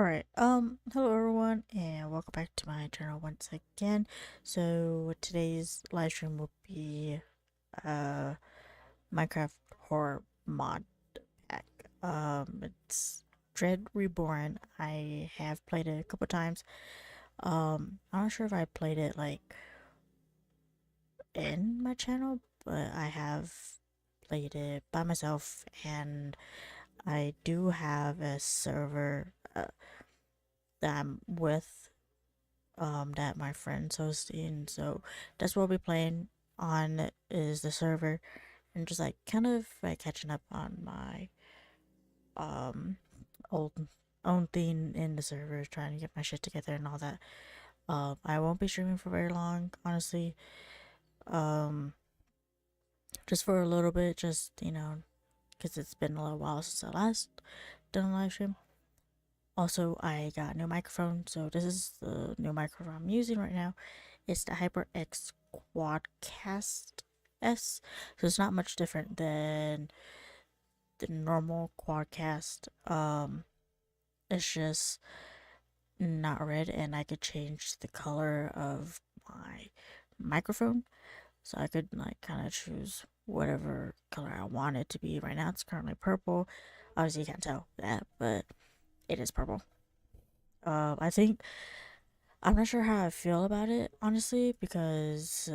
Alright, hello everyone, and welcome back to my channel once again. So, today's live stream will be, uh, Minecraft Horror Mod Pack. It's Dread Reborn. I have played it a couple times. I'm not sure if I played it, like, in my channel, but I have played it by myself, and I do have a server, that I'm with that my friend's hosting. So that's what we'll be playing on is the server, and just like kind of like catching up on my um old own thing in the server, trying to get my shit together and all that. I won't be streaming for very long, honestly. Um, just for a little bit, just because it's been a little while since I last done a live stream. Also, I got a new microphone, so this is the new microphone I'm using right now. It's the HyperX Quadcast S, so it's not much different than the normal Quadcast. It's just not red, and I could change the color of my microphone, so I could like kind of choose whatever color I want it to be. Right now, it's currently purple. Obviously, you can't tell that, but it is purple. I think I'm not sure how I feel about it, honestly, because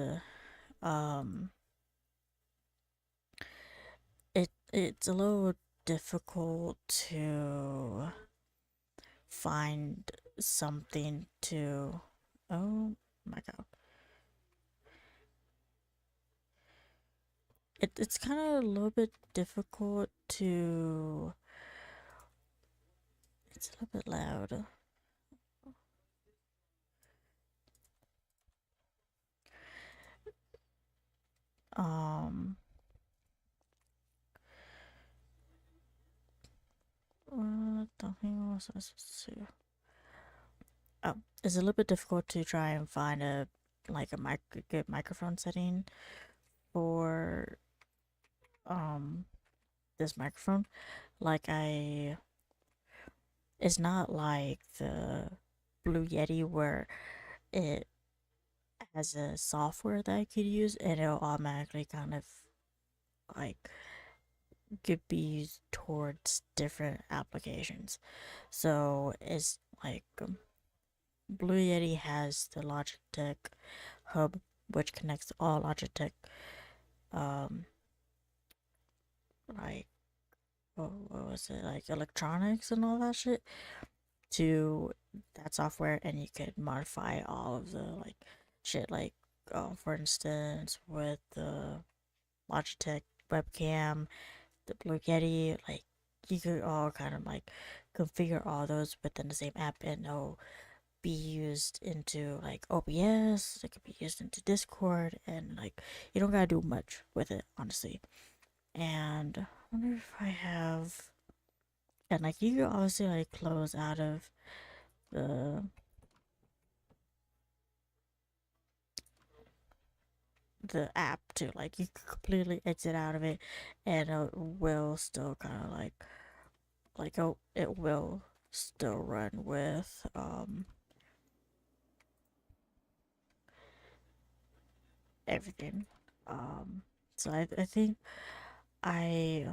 um, it's a little difficult to find something to. Oh my god, it's kind of a little bit difficult to. It's a little bit loud. Um, don't think what was I supposed to. Oh, it's a little bit difficult to try and find a like a good microphone setting for um this microphone. Like it's not like the Blue Yeti where it has a software that I could use and it'll automatically kind of like could be used towards different applications. So it's like Blue Yeti has the Logitech hub, which connects all Logitech um like what was it, like electronics and all that shit to that software, and you could modify all of the like shit, like for instance with the Logitech webcam, the Blue Yeti, like you could all kind of like configure all those within the same app, and it'll be used into like OBS, it could be used into Discord, and like you don't gotta do much with it, honestly. And I wonder if I have, and like you can obviously like close out of the app too. Like you could completely exit out of it, and it will still kind of like it will still run with everything. So I think I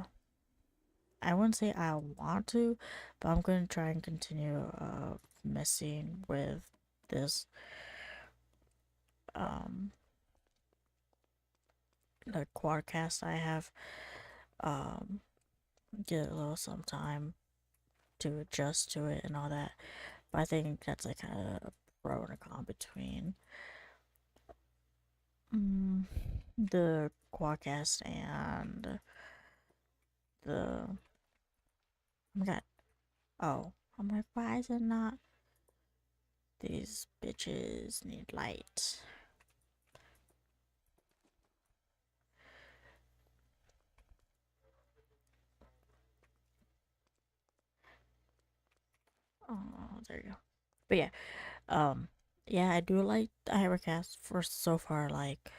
I wouldn't say I want to, but I'm gonna try and continue messing with this um the quadcast I have. Um, get a little some time to adjust to it and all that. But I think that's like a pro and a con between the quadcast and the. Oh my god. Oh, I'm like, why is it not? These bitches need light. Oh, there you go. But yeah, um, yeah, I do like the Hypercast for so far. Like,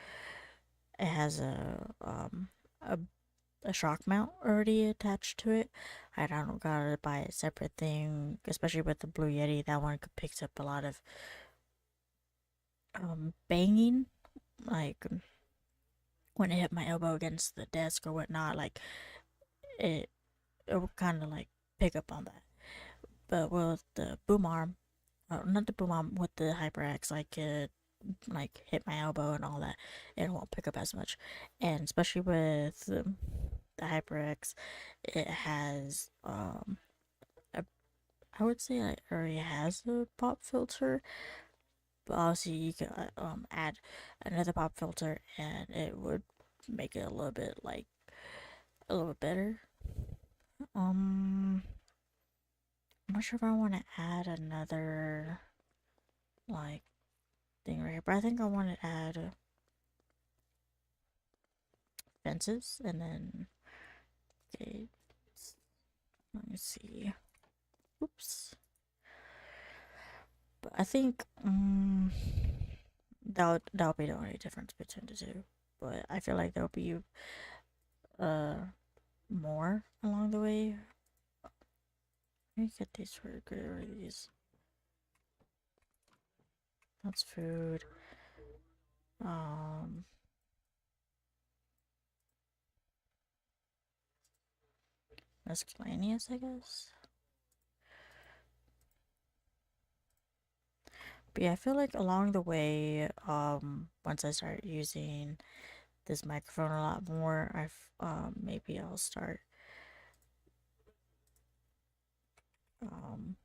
it has a a shock mount already attached to it. I don't gotta buy a separate thing, especially with the Blue Yeti. That one picks up a lot of banging, like when it hit my elbow against the desk or whatnot. Like it, it would kind of like pick up on that. But with the boom arm, not the boom arm, with the HyperX, I could like hit my elbow and all that, and it won't pick up as much. And especially with the HyperX, it has a, I would say it already has a pop filter, but obviously you can add another pop filter, and it would make it a little bit like a little bit better. I'm not sure if I want to add another like thing right here, but I think I want to add fences, and then okay, let me see. Oops. But I think that'll be the only difference between the two. But I feel like there'll be uh more along the way. Let me get these for these. That's food. Miscellaneous, I guess. But yeah, I feel like along the way, once I start using this microphone a lot more, maybe I'll start um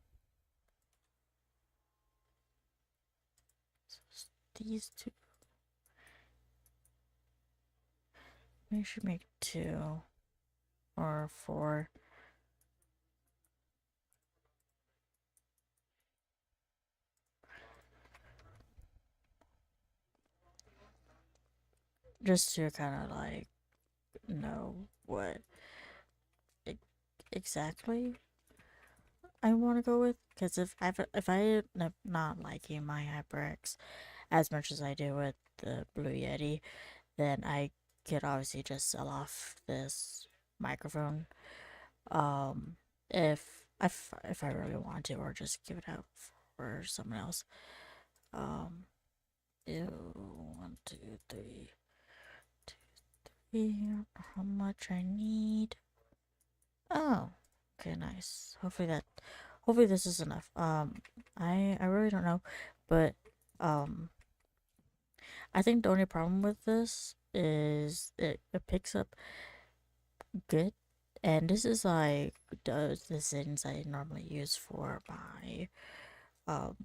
these two. Maybe I should make 2 or 4. Just to kind of like know what exactly I want to go with. Because if I end up not liking my HyperX as much as I do with the Blue Yeti, then I could obviously just sell off this microphone. If I really want to, or just give it out for someone else. Um, ew, 1, 2, 3, 2, 3. How much I need? Oh, okay, nice. Hopefully this is enough. I really don't know, but um, I think the only problem with this is it picks up good, and this is like the settings I normally use for my um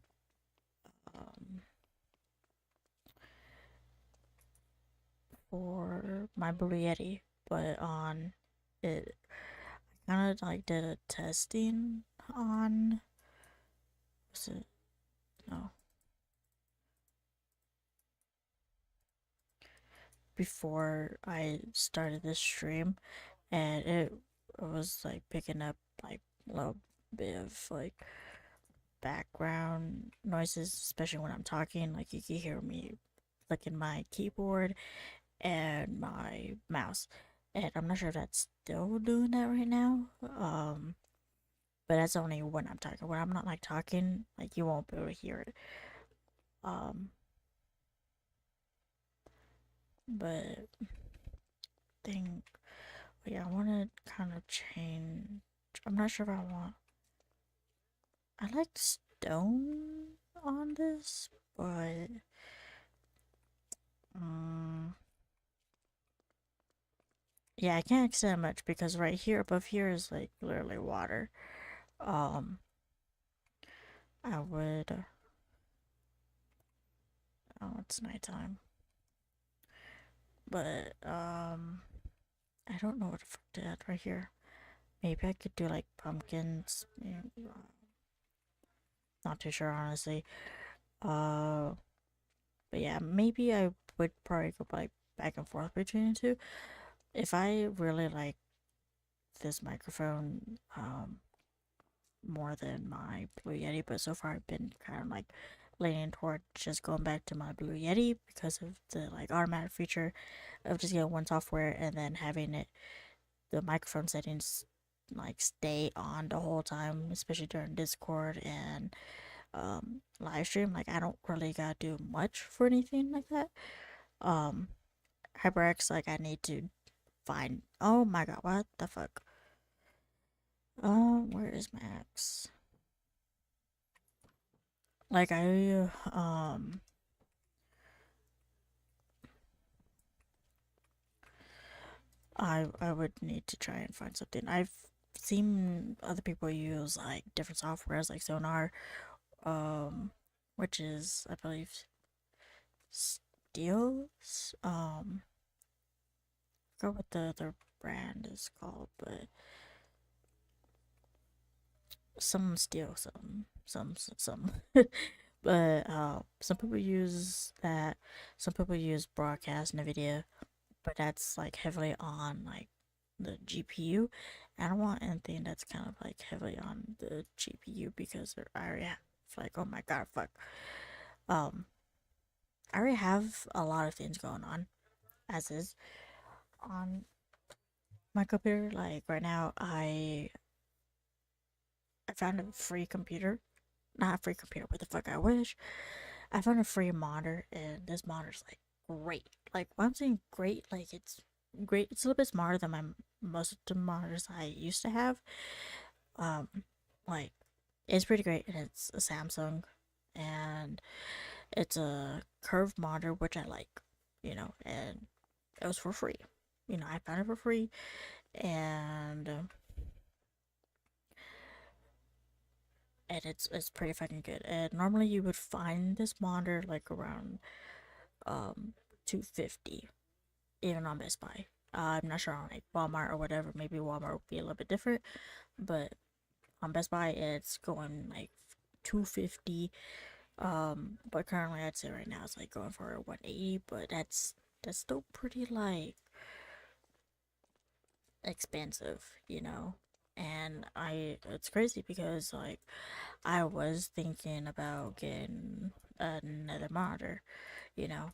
um Blue Yeti, but on it, I kind of like did a testing on, was it, no, before I started this stream, and it was like picking up like a little bit of like background noises, especially when I'm talking. Like you can hear me clicking my keyboard and my mouse, and I'm not sure if that's still doing that right now. But that's only when I'm talking. When I'm not like talking, like you won't be able to hear it. But think, yeah, I want to kind of change. I'm not sure if I want. I like stone on this, but yeah, I can't extend much because right here, above here is like literally water. I would. Oh, it's nighttime. But I don't know what the fuck to add right here. Maybe I could do like pumpkins. Yeah, not too sure honestly. But yeah, maybe I would probably go like back and forth between the two. If I really like this microphone more than my Blue Yeti, but so far I've been kind of like leaning toward just going back to my Blue Yeti because of the like automatic feature of just getting one software and then having it the microphone settings like stay on the whole time, especially during Discord and live stream. Like I don't really gotta do much for anything like that. Um HyperX, like I need to find, oh my god, what the fuck? Where is Max? Like I would need to try and find something. I've seen other people use like different softwares like Sonar, um, which is I believe Steels. I forgot what the other brand is called, but some Steel, some. But some people use that. Some people use Broadcast NVIDIA, but that's like heavily on like the GPU. I don't want anything that's kind of like heavily on the GPU because I already have like, oh my god, fuck. Um, I already have a lot of things going on as is on my computer. Like right now, I found a free computer. Not a free computer. What the fuck? I wish. I found a free monitor, and this monitor's like great. Like when I'm saying great, like it's great. It's a little bit smarter than my most of the monitors I used to have. Um, like it's pretty great, and it's a Samsung, and it's a curved monitor, which I like. And it was for free. I found it for free, and it's pretty fucking good. And normally you would find this monitor like around 250, even on Best Buy. I'm not sure on like Walmart or whatever. Maybe Walmart would be a little bit different, but on Best Buy it's going like 250. But currently I'd say right now it's like going for 180, but that's still pretty like expensive. And it's crazy because like I was thinking about getting another monitor,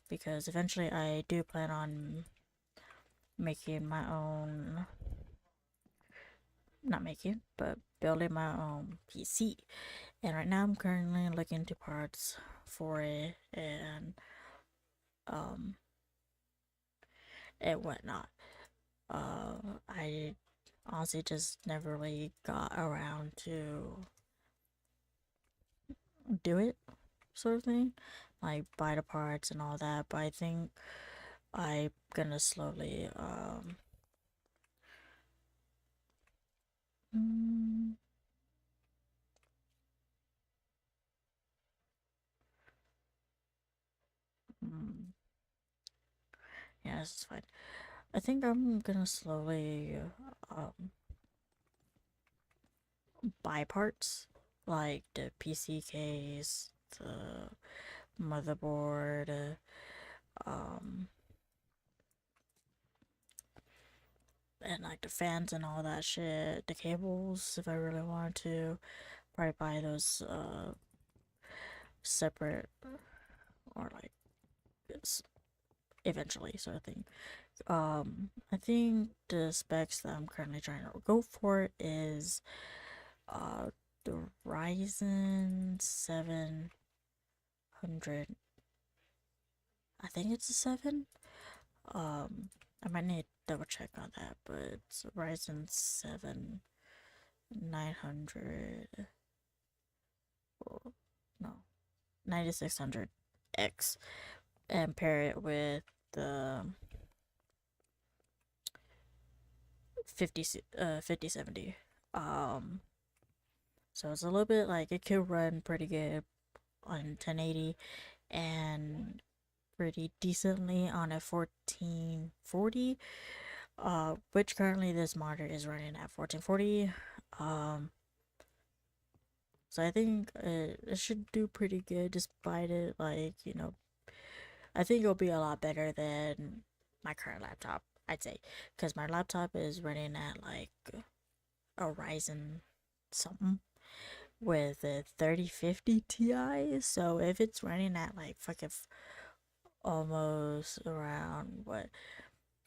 because eventually I do plan on making my own, not making, but building my own PC. And right now I'm currently looking into parts for it um and whatnot. I honestly just never really got around to do it, sort of thing, like buy the parts and all that. But I think I'm gonna slowly mm, mm, yeah, this is fine. I think I'm gonna slowly um buy parts like the PC case, the motherboard, um and like the fans and all that shit, the cables if I really wanted to. Probably buy those separate, or like eventually, sort of thing. I think the specs that I'm currently trying to go for is the Ryzen 700. I think it's a 7. I might need to double check on that, but it's a Ryzen 7 900. Oh, no, 9600X, and pair it with the 5070. So it's a little bit like it could run pretty good on 1080 and pretty decently on a 1440, which currently this monitor is running at 1440. So I think it should do pretty good despite it. Like, I think it'll be a lot better than my current laptop, I'd say. Because my laptop is running at like a Ryzen something with a 3050 Ti. So if it's running at like fucking almost around what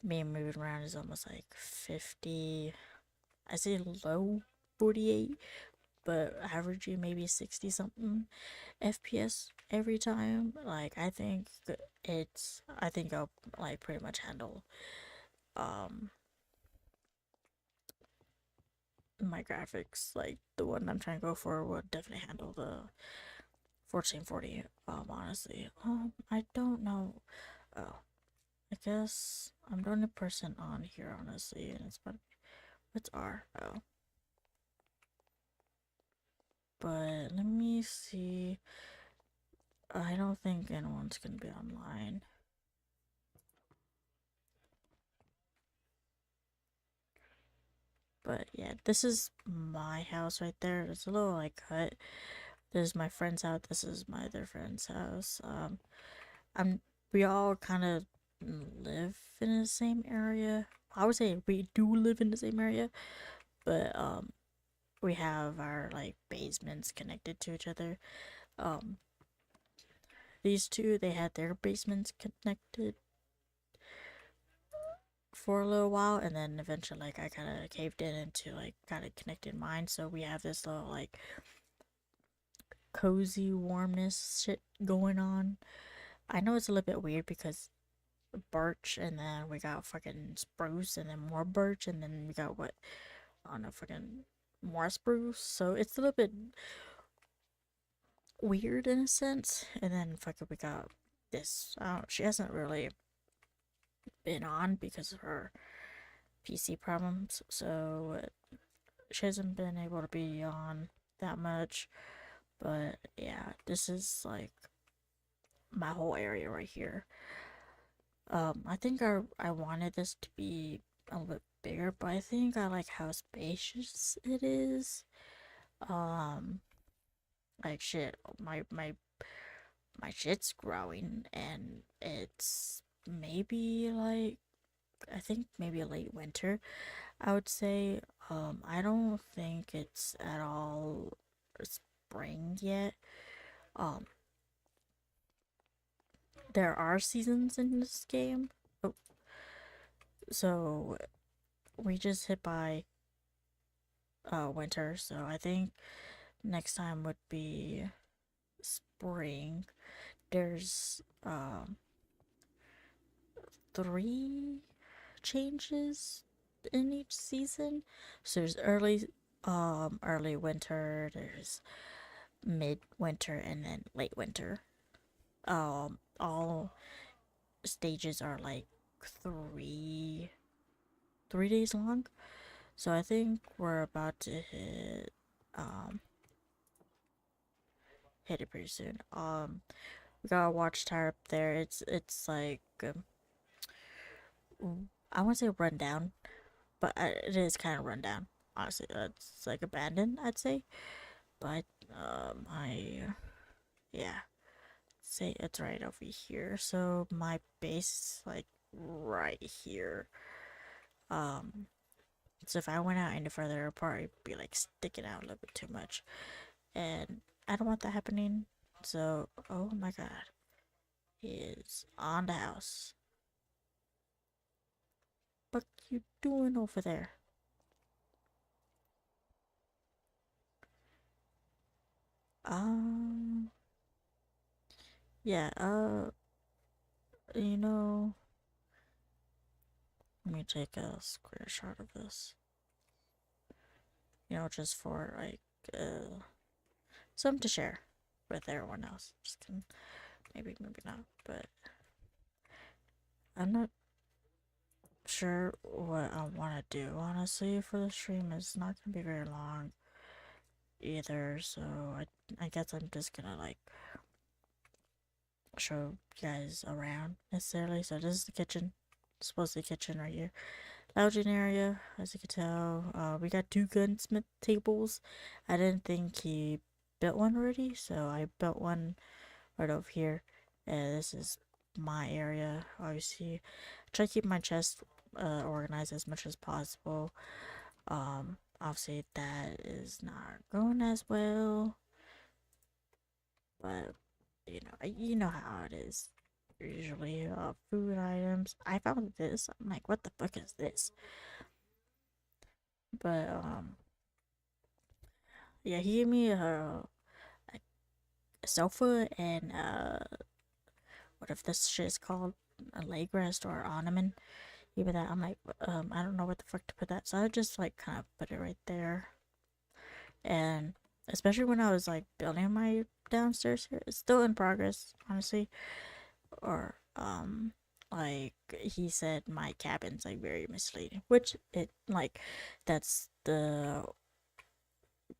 me moving around is almost like 50. I say low 48, but averaging maybe 60 something FPS every time. Like I think I'll like pretty much handle um my graphics. Like the one I'm trying to go for would definitely handle the 1440. Honestly, I don't know. Oh, I guess I'm the only person on here, honestly, and it's but what's R? Oh, but let me see. I don't think anyone's gonna be online. But yeah, this is my house right there. It's a little like hut. This is my friend's house. This is my other friend's house. I'm we all kind of live in the same area. I would say we do live in the same area, but we have our like basements connected to each other. Um, these two they had their basements connected for a little while, and then eventually like I kind of caved in into like kind of connected mine. So we have this little like cozy warmness shit going on. I know it's a little bit weird because birch, and then we got fucking spruce, and then more birch, and then we got what I don't know, fucking more spruce. So it's a little bit weird in a sense. And then fucking we got this. She hasn't really been on because of her PC problems, so she hasn't been able to be on that much. But yeah, this is like my whole area right here. I think I wanted this to be a little bit bigger, but I think I like how spacious it is. Um, like shit, my shit's growing, and it's maybe like I think maybe a late winter, I would say. I don't think it's at all spring yet. Um, there are seasons in this game. Oh, so we just hit by winter, so I think next time would be spring. There's three changes in each season. So there's early winter, there's mid winter, and then late winter. All stages are like three 3 days long. So I think we're about to hit it pretty soon. We got a watchtower up there. It's like I want to say run down, but it is kind of run down. Honestly, it's like abandoned, I'd say. But I yeah, say it's right over here. So my base is like right here. Um, so if I went out any further, it'd probably be like sticking out a little bit too much, and I don't want that happening. So oh my god, he is on the house. What you doing over there? Um, yeah, you know, let me take a screenshot of this. You know, just for like, something to share with everyone else. Just kidding. Maybe, maybe not, but I'm not sure what I want to do, honestly, for the stream. It's not gonna be very long either, so I guess I'm just gonna like show you guys around necessarily. So this is the kitchen. Supposed to be the kitchen right here. Lounging area, as you can tell. We got 2 gunsmith tables. I didn't think he built one already, so I built one right over here. And this is my area. Obviously, try to keep my chest organized as much as possible. Obviously that is not going as well, but you know how it is. usually food items. I found this. I'm like, what the fuck is this? But yeah, he gave me a sofa and what if this shit is called a leg rest or ornament? Even that, I'm like, I don't know what the fuck to put that. So I just like kind of put it right there. And especially when I was like building my downstairs here, it's still in progress, honestly. Or like he said my cabin's like very misleading, which it like that's the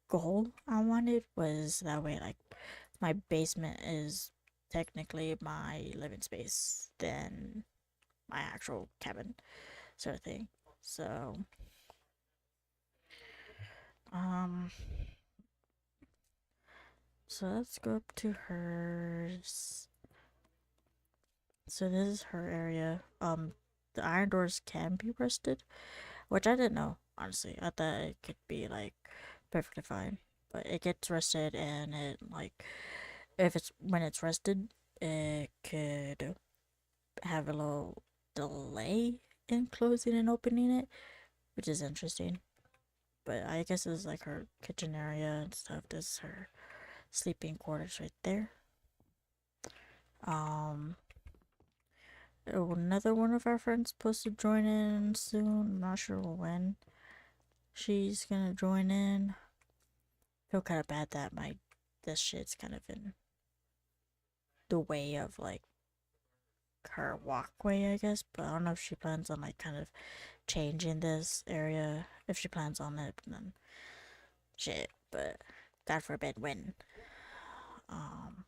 goal I wanted, was that way like my basement is technically my living space than my actual cabin sort of thing. So um so let's go up to hers. So this is her area. The iron doors can be rusted, which I didn't know, honestly. I thought it could be like perfectly fine. But it gets rusted, and it like if it's when it's rusted, it could have a little delay in closing and opening it, which is interesting. But I guess it's like her kitchen area and stuff. This is her sleeping quarters right there. Um, Another one of our friends supposed to join in soon. I'm not sure when she's gonna join in. Feel kind of bad that this shit's kind of in the way of like her walkway, I guess. But I don't know if she plans on like kind of changing this area. If she plans on it, then shit. But God forbid when. Um.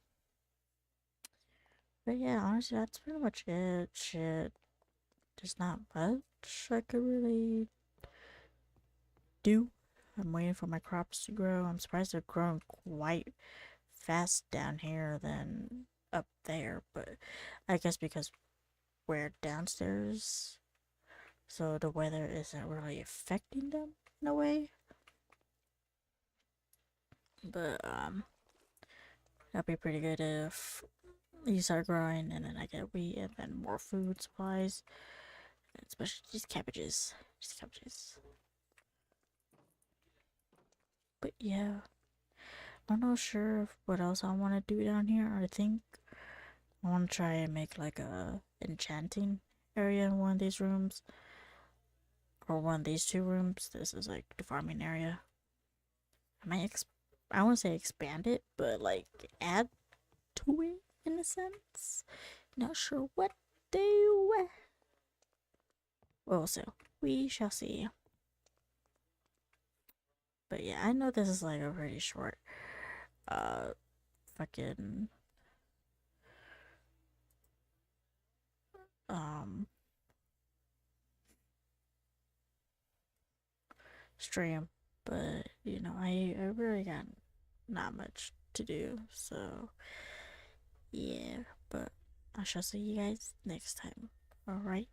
But yeah, honestly, that's pretty much it. Shit. There's not much I could really do. I'm waiting for my crops to grow. I'm surprised they're growing quite fast down here than up there, but I guess because we're downstairs, so the weather isn't really affecting them in a way. But that'd be pretty good if you start growing and then I get wheat and then more food supplies, especially these cabbages. These cabbages. But yeah, I'm not sure what else I want to do down here. I think I want to try and make like a enchanting area in one of these rooms, or one of these two rooms. This is like the farming area. I want to say expand it, but like add to it in a sense. Not sure what do. Well, so we shall see. But yeah, I know this is like a pretty short, uh, fucking, um, stream. But, you know, I really got not much to do. So, yeah. But I shall see you guys next time. Alright?